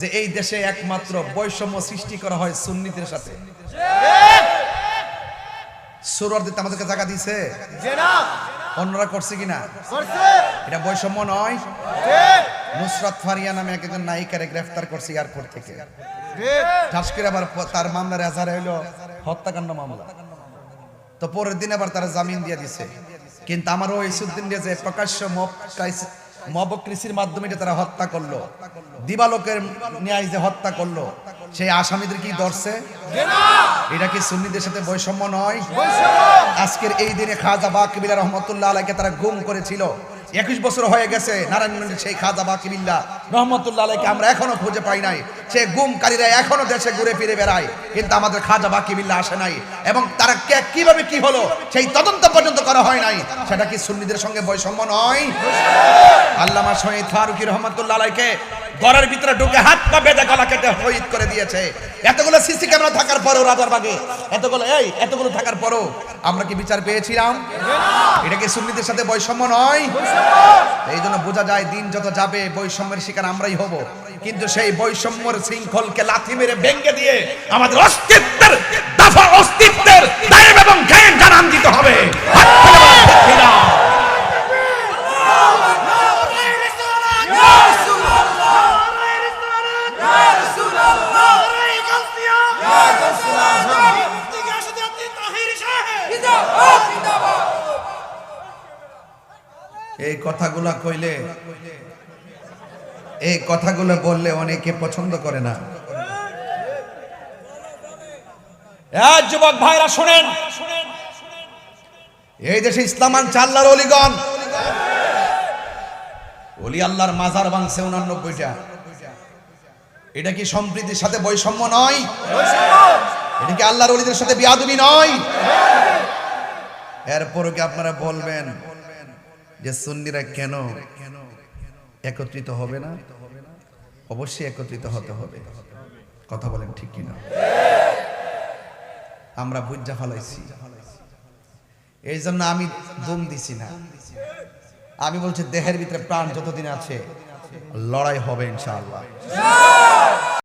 যে এই দেশে একমাত্র বৈষম্য সৃষ্টি করা হয় সুন্নিদের সাথে। সুরর দিতে আমাদেরকে জায়গা দিছে, অন্যরা করছে কিনা? এটা বৈষম্য নয়। নুসরাত ফারিয়া নামে একজন নায়িকারে গ্রেফতার করছে এয়ারপোর্ট থেকে। ঠাসকির আবার তার মামলার এজাহার হইল হত্যাকাণ্ড মামলা। তো পরের দিন আবার তারা জামিন দিয়ে দিছে। কিন্তু আমার ওই সুদ্দিন দিয়ে যে প্রকাশ্য মবক্রিসির মাধ্যমে তারা হত্যা করলো, দিবালোকের ন্যায় যে হত্যা করলো, সেই আসামিদের কি ধরছে? এটা কি সুন্নিদের সাথে বৈষম্য নয়? আজকের এই দিনে খাজা বাকিবিল্লাহ রহমতুল্লাহ আলাইকে তারা গুম করেছিল। 21 বছর হয়ে গেছে নারায়ণগঞ্জের সেই খাজা বাকিবিল্লাহ রহমতুল্লাহ আলাইকে আমরা এখনো খুঁজে পাই নাই। সে গুমকারীরা এখনো দেশে ঘুরে ফিরে বেড়ায়, কিন্তু আমাদের খাজা বাকিবিল্লাহ আসে নাই। এবং তারা কিভাবে কি হলো সেই তদন্ত পর্যন্ত করা হয় নাই। সেটা কি সুন্নিদের সঙ্গে বৈষম্য নয়? আল্লামা শহীদ ফারুকী রহমতুল্লাহ আলাইকে ঘরের ভিতরে ঢুকে হাত পা বেঁধে গলা কেটে শহীদ করে দিয়েছে। এতগুলো সিসি ক্যামেরা থাকার পরেও রাজারবাগে এতগুলো থাকার পরেও আমরা কি বিচার পেয়েছিলাম? এটা কি সুন্নিদের সাথে বৈষম্য নয়? এই জন্য বোঝা যায় দিন যত যাবে বৈষম্যের শিকার আমরাই হব। কিন্তু সেই বৈষম্যের শৃঙ্খলকে লাথি মেরে ভেঙে দিয়ে আমাদের অস্তিত্বের দায়েম এবং কায়েম জানান দিতে হবে। এই কথাগুলো বললে অনেকে পছন্দ করে না। যুবক ভাইরা শুনেন, এই দেশে ইসলাম আনছে আল্লাহর ওলিগণ। ওলি আল্লাহর মাজার ভাঙছে 89টা। এটা কি সম্প্রীতির সাথে বৈষম্য নয়? এটা কি আল্লাহর ওলিদের সাথে বিয়াদবি নয়? এরপরও কি আপনারা বলবেন যে সুন্নিরা কেন একত্রিত হবে না? অবশ্যই একত্রিত হতে হবে। কথা বলেন ঠিক কিনা? আমরা বুঝা ফেলাইছি, এই জন্য আমি দম দিছি না। আমি বলছি দেহের ভিতরে প্রাণ যতদিন আছে লড়াই হবে ইনশাআল্লাহ।